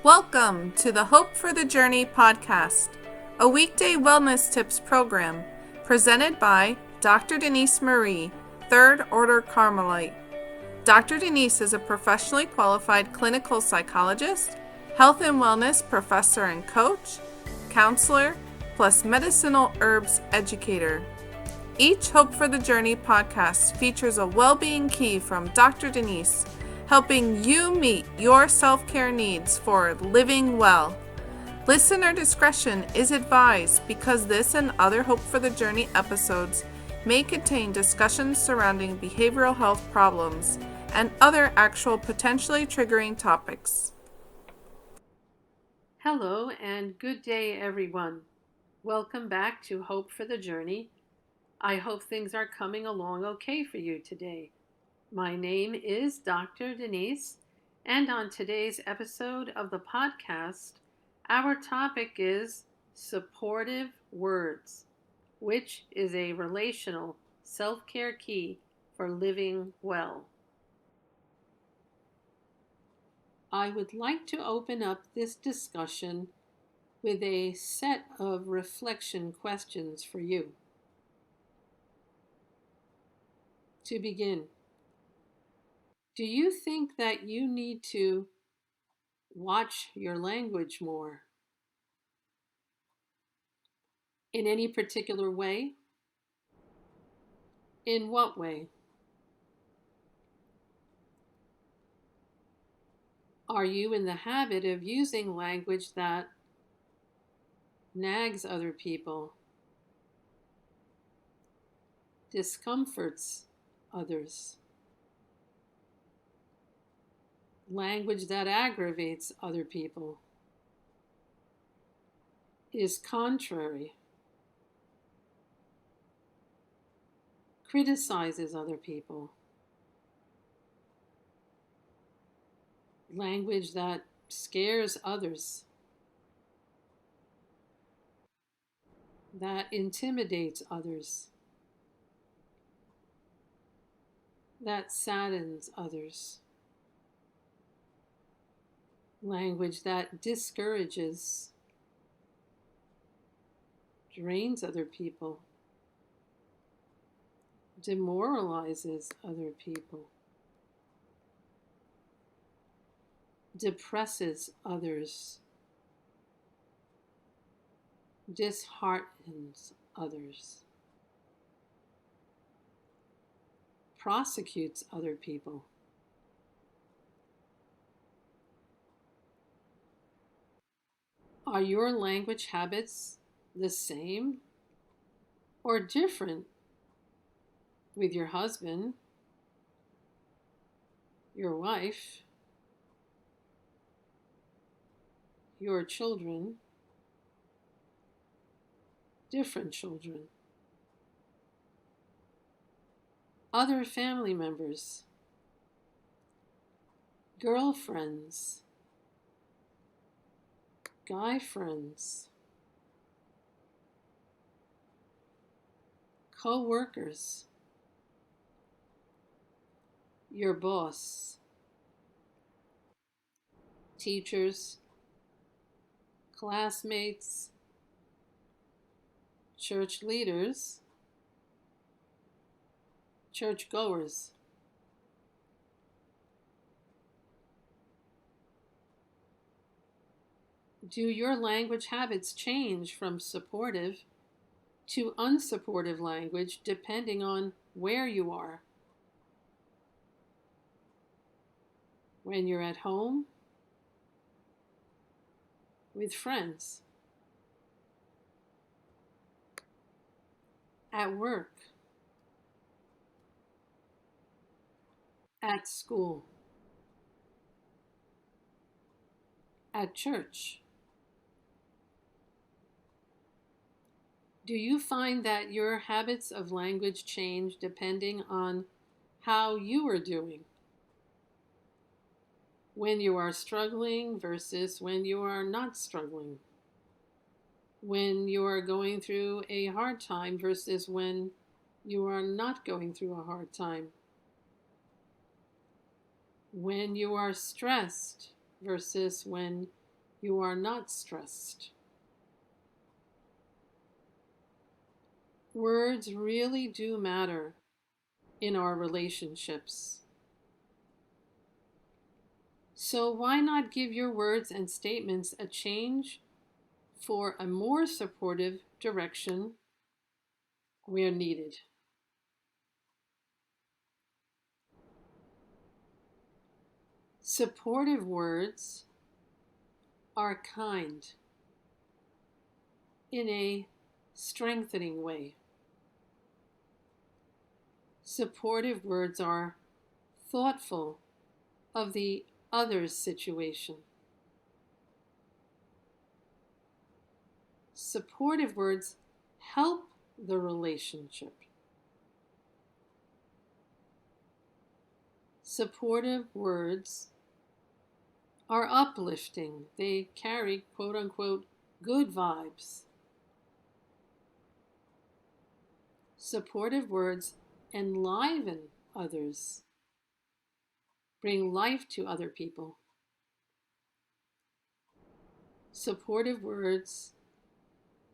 Welcome to the Hope for the Journey podcast, a weekday wellness tips program presented by Dr. Denise Marie, Third Order Carmelite. Dr. Denise is a professionally qualified clinical psychologist, health and wellness professor and coach, counselor, plus medicinal herbs educator. Each Hope for the Journey podcast features a well-being key from Dr. Denise, helping you meet your self-care needs for living well. Listener discretion is advised because this and other Hope for the Journey episodes may contain discussions surrounding behavioral health problems and other actual potentially triggering topics. Hello and good day, everyone. Welcome back to Hope for the Journey. I hope things are coming along okay for you today. My name is Dr. Denise, and on today's episode of the podcast, our topic is supportive words, which is a relational self-care key for living well. I would like to open up this discussion with a set of reflection questions for you. To begin, do you think that you need to watch your language more? In any particular way? In what way? Are you in the habit of using language that nags other people, discomforts others, language that aggravates other people, is contrary, criticizes other people, language that scares others, that intimidates others, that saddens others, language that discourages, drains other people, demoralizes other people, depresses others, disheartens others, prosecutes other people. Are your language habits the same or different with your husband, your wife, your children, different children, other family members, girlfriends, guy friends, co-workers, your boss, teachers, classmates, church leaders, churchgoers. Do your language habits change from supportive to unsupportive language depending on where you are? When you're at home, with friends, at work, at school, at church. Do you find that your habits of language change depending on how you are doing? When you are struggling versus when you are not struggling? When you are going through a hard time versus when you are not going through a hard time? When you are stressed versus when You are not stressed. Words really do matter in our relationships. So why not give your words and statements a change for a more supportive direction where needed? Supportive words are kind in a strengthening way. Supportive words are thoughtful of the other's situation. Supportive words help the relationship. Supportive words are uplifting. They carry, quote unquote, good vibes. Supportive words enliven others, bring life to other people. Supportive words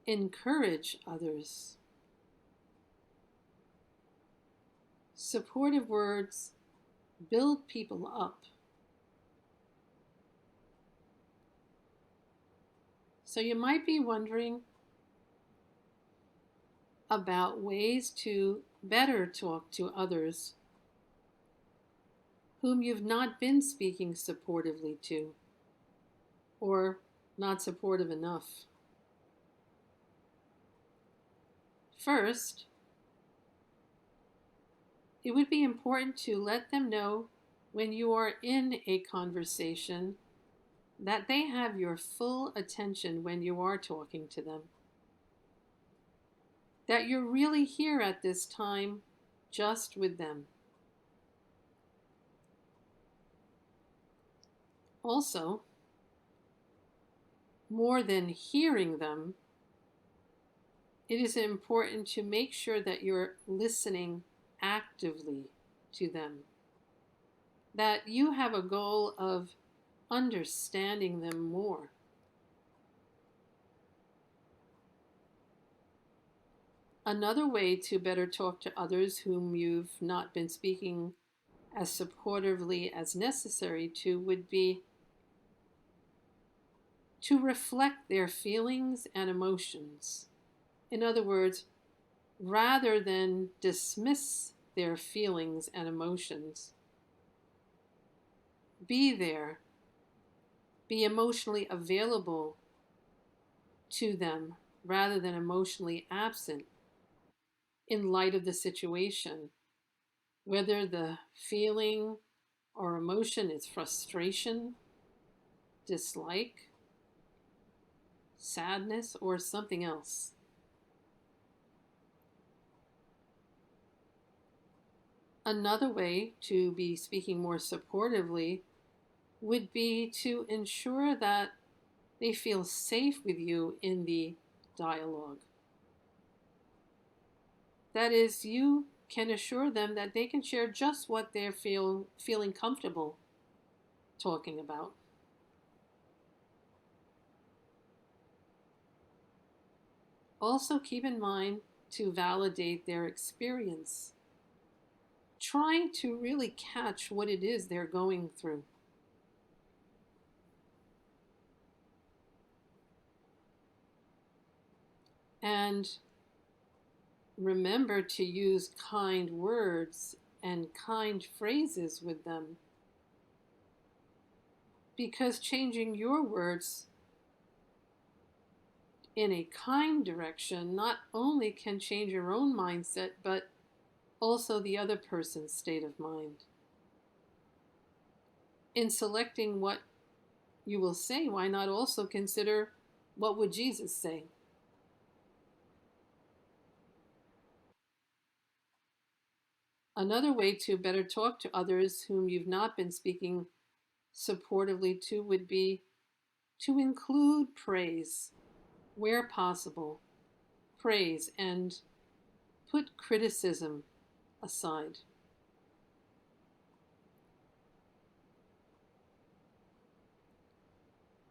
encourage others. Supportive words build people up. So you might be wondering about ways to better talk to others whom you've not been speaking supportively to, or not supportive enough. First, it would be important to let them know when you are in a conversation that they have your full attention when you are talking to them. That you're really here at this time just with them. Also, more than hearing them, it is important to make sure that you're listening actively to them. That you have a goal of understanding them more. Another way to better talk to others whom you've not been speaking as supportively as necessary to would be to reflect their feelings and emotions. In other words, rather than dismiss their feelings and emotions, be there, be emotionally available to them rather than emotionally absent in light of the situation, whether the feeling or emotion is frustration, dislike, sadness, or something else. Another way to be speaking more supportively would be to ensure that they feel safe with you in the dialogue. That is, you can assure them that they can share just what they're feeling comfortable talking about. Also, keep in mind to validate their experience, trying to really catch what it is they're going through. And remember to use kind words and kind phrases with them, because changing your words in a kind direction not only can change your own mindset, but also the other person's state of mind. In selecting what you will say, why not also consider what would Jesus say? Another way to better talk to others whom you've not been speaking supportively to would be to include praise where possible, praise, and put criticism aside.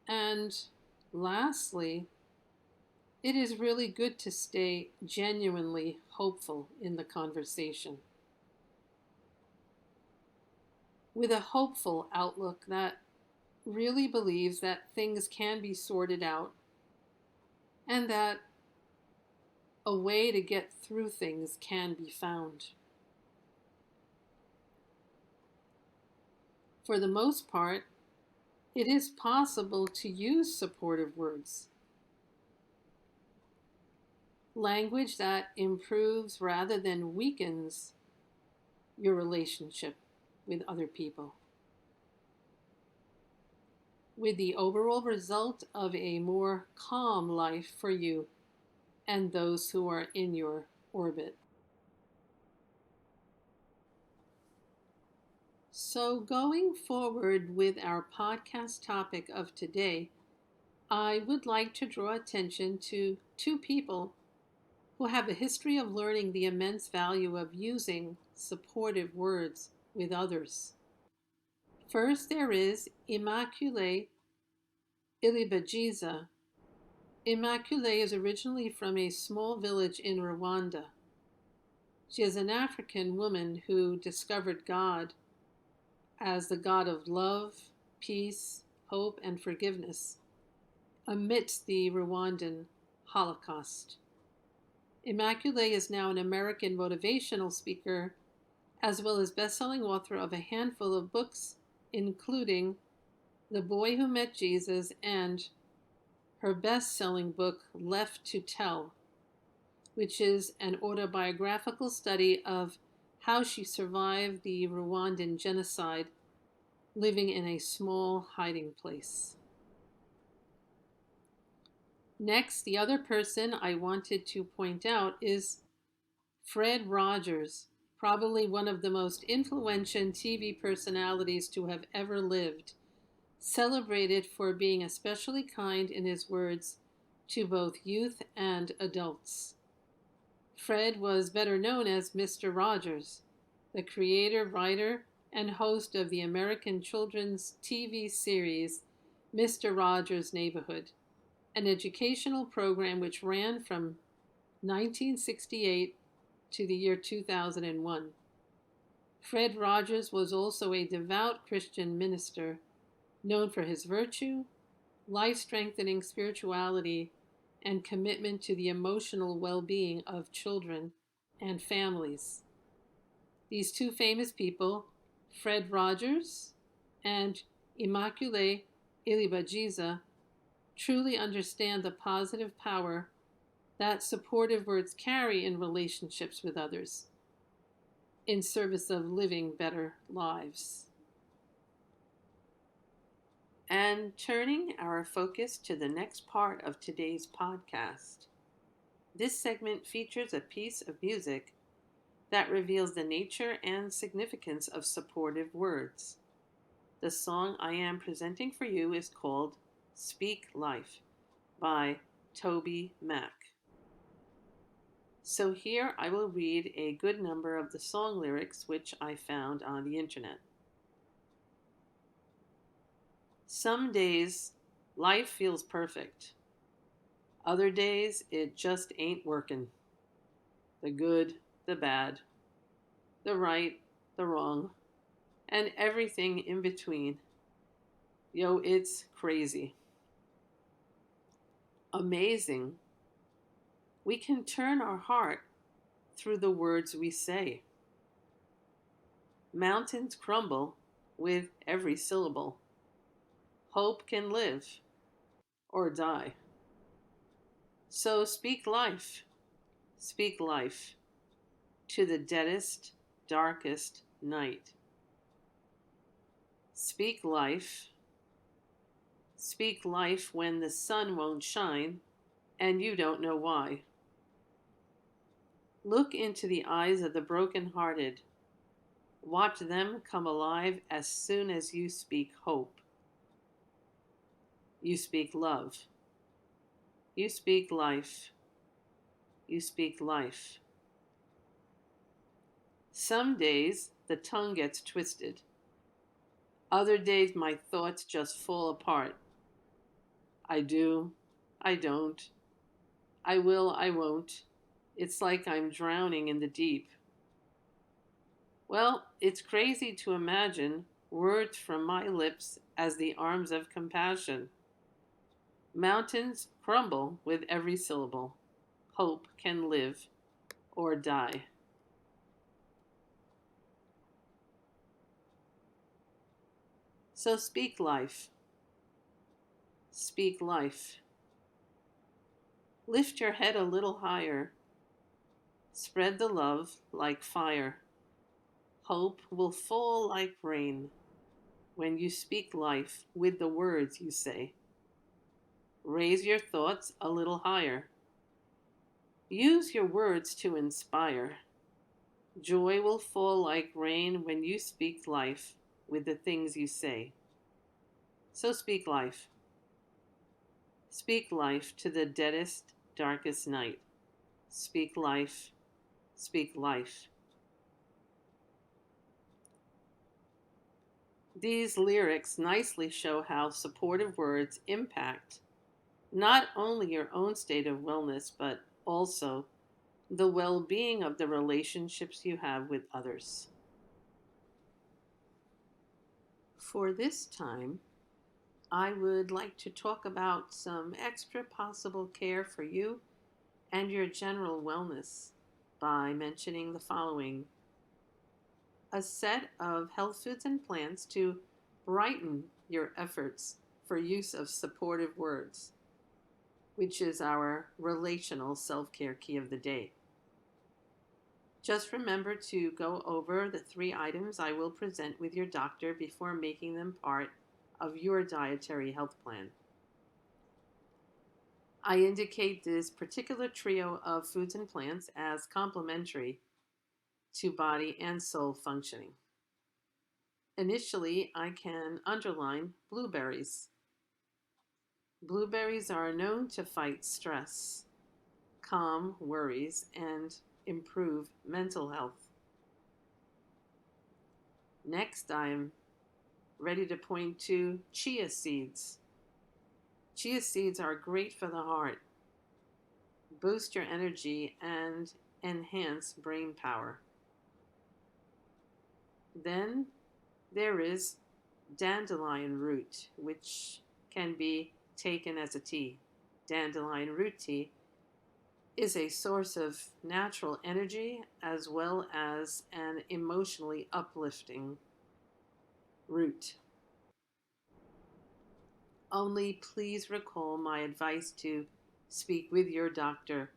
And lastly, it is really good to stay genuinely hopeful in the conversation. With a hopeful outlook that really believes that things can be sorted out and that a way to get through things can be found. For the most part, it is possible to use supportive words, language that improves rather than weakens your relationship with other people, with the overall result of a more calm life for you and those who are in your orbit. So, going forward with our podcast topic of today, I would like to draw attention to two people who have a history of learning the immense value of using supportive words with others. First, there is Immaculée Ilibagiza. Immaculée is originally from a small village in Rwanda. She is an African woman who discovered God as the God of love, peace, hope, and forgiveness amidst the Rwandan Holocaust. Immaculée is now an American motivational speaker, as well as best-selling author of a handful of books, including The Boy Who Met Jesus and her best-selling book, Left to Tell, which is an autobiographical study of how she survived the Rwandan genocide, living in a small hiding place. Next, the other person I wanted to point out is Fred Rogers, probably one of the most influential TV personalities to have ever lived, celebrated for being especially kind in his words to both youth and adults. Fred was better known as Mr. Rogers, the creator, writer, and host of the American children's TV series Mr. Rogers' Neighborhood, an educational program which ran from 1968 to the year 2001. Fred Rogers was also a devout Christian minister, known for his virtue, life-strengthening spirituality, and commitment to the emotional well-being of children and families. These two famous people, Fred Rogers and Immaculée Ilibagiza, truly understand the positive power that supportive words carry in relationships with others, in service of living better lives. And turning our focus to the next part of today's podcast, this segment features a piece of music that reveals the nature and significance of supportive words. The song I am presenting for you is called Speak Life by Toby Mac. So here I will read a good number of the song lyrics which I found on the internet. Some days life feels perfect. Other days it just ain't working. The good, the bad, the right, the wrong, and everything in between. Yo, it's crazy. Amazing. We can turn our heart through the words we say. Mountains crumble with every syllable. Hope can live or die. So speak life to the deadest, darkest night. Speak life when the sun won't shine and you don't know why. Look into the eyes of the brokenhearted. Watch them come alive as soon as you speak hope. You speak love. You speak life. You speak life. Some days the tongue gets twisted. Other days my thoughts just fall apart. I do, I don't, I will, I won't. It's like I'm drowning in the deep. Well, it's crazy to imagine words from my lips as the arms of compassion. Mountains crumble with every syllable. Hope can live or die. So speak life. Speak life. Lift your head a little higher. Spread the love like fire. Hope will fall like rain when you speak life with the words you say. Raise your thoughts a little higher. Use your words to inspire. Joy will fall like rain when you speak life with the things you say. So speak life. Speak life to the deadest, darkest night. Speak life. Speak life. These lyrics nicely show how supportive words impact not only your own state of wellness, but also the well being of the relationships you have with others. For this time, I would like to talk about some extra possible care for you and your general wellness by mentioning the following: a set of health foods and plants to brighten your efforts for use of supportive words, which is our relational self-care key of the day. Just remember to go over the 3 items I will present with your doctor before making them part of your dietary health plan. I indicate this particular trio of foods and plants as complementary to body and soul functioning. Initially, I can underline blueberries. Blueberries are known to fight stress, calm worries, and improve mental health. Next, I'm ready to point to chia seeds. Chia seeds are great for the heart, boost your energy, and enhance brain power. Then there is dandelion root, which can be taken as a tea. Dandelion root tea is a source of natural energy as well as an emotionally uplifting root. Only please recall my advice to speak with your doctor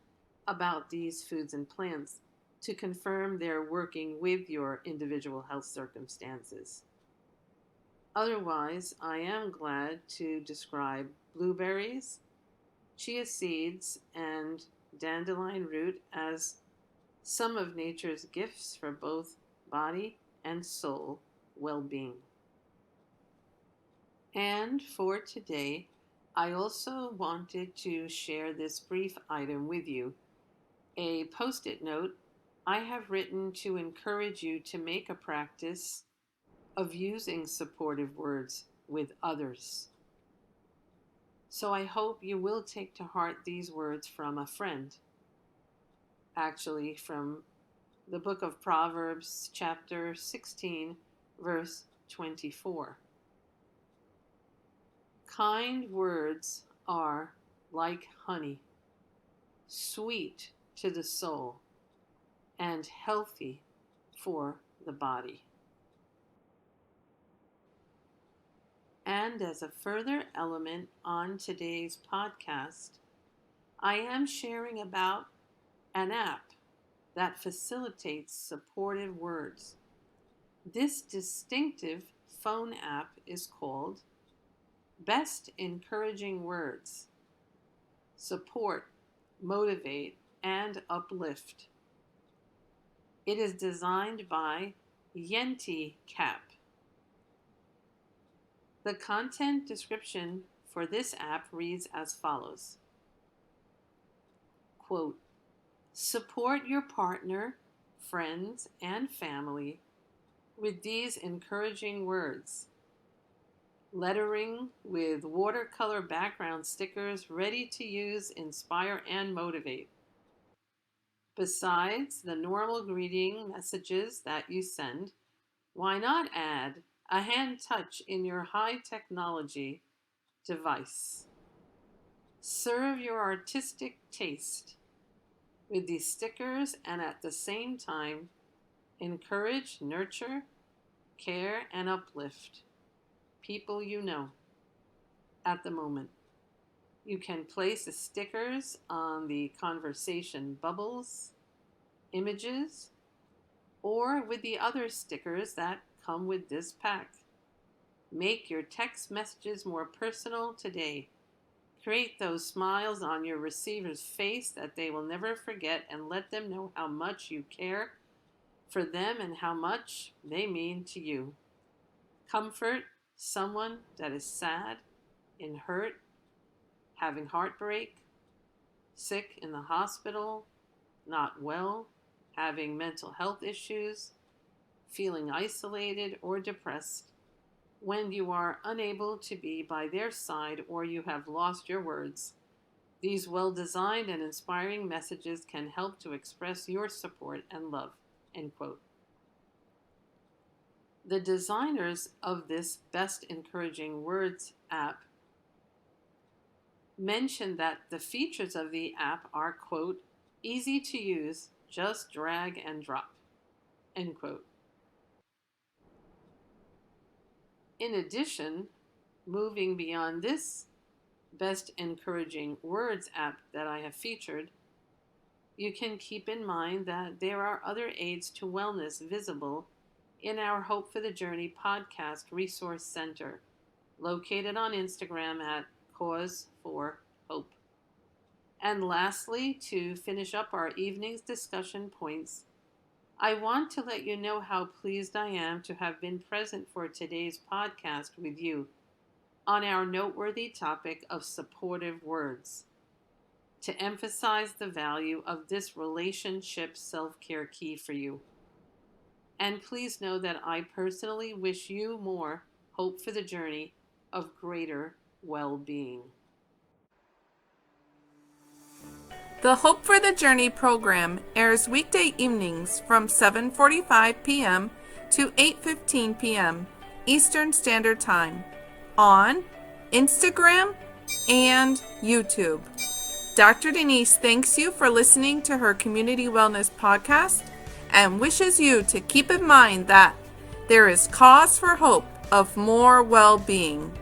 about these foods and plants to confirm they're working with your individual health circumstances. Otherwise, I am glad to describe blueberries, chia seeds, and dandelion root as some of nature's gifts for both body and soul well-being. And for today, I also wanted to share this brief item with you, a post-it note I have written to encourage you to make a practice of using supportive words with others. So I hope you will take to heart these words from a friend, actually from the book of Proverbs, chapter 16, verse 24. Kind words are like honey, sweet to the soul, and healthy for the body. And as a further element on today's podcast, I am sharing about an app that facilitates supportive words. This distinctive phone app is called Best Encouraging Words. Support, motivate, and uplift. It is designed by Yenti Cap. The content description for this app reads as follows. Quote, support your partner, friends, and family with these encouraging words. lettering with watercolor background stickers ready to use, inspire, and motivate. Besides the normal greeting messages that you send, why not add a hand touch in your high technology device? Serve your artistic taste with these stickers and at the same time encourage, nurture, care, and uplift people you know at the moment. You can place the stickers on the conversation bubbles, images, or with the other stickers that come with this pack. Make your text messages more personal today. Create those smiles on your receiver's face that they will never forget, and let them know how much you care for them and how much they mean to you. Comfort someone that is sad, in hurt, having heartbreak, sick in the hospital, not well, having mental health issues, feeling isolated or depressed, when you are unable to be by their side or you have lost your words. These well-designed and inspiring messages can help to express your support and love." End quote. The designers of this Best Encouraging Words app mentioned that the features of the app are, quote, "easy to use, just drag and drop," end quote. In addition, moving beyond this Best Encouraging Words app that I have featured, you can keep in mind that there are other aids to wellness visible in our Hope for the Journey podcast resource center, located on Instagram at Cause for Hope. And lastly, to finish up our evening's discussion points, I want to let you know how pleased I am to have been present for today's podcast with you on our noteworthy topic of supportive words, to emphasize the value of this relationship self-care key for you. And please know that I personally wish you more hope for the journey of greater well-being. The Hope for the Journey program airs weekday evenings from 7:45 p.m. to 8:15 p.m. Eastern Standard Time on Instagram and YouTube. Dr. Denise thanks you for listening to her Community Wellness podcast and wishes you to keep in mind that there is cause for hope of more well-being.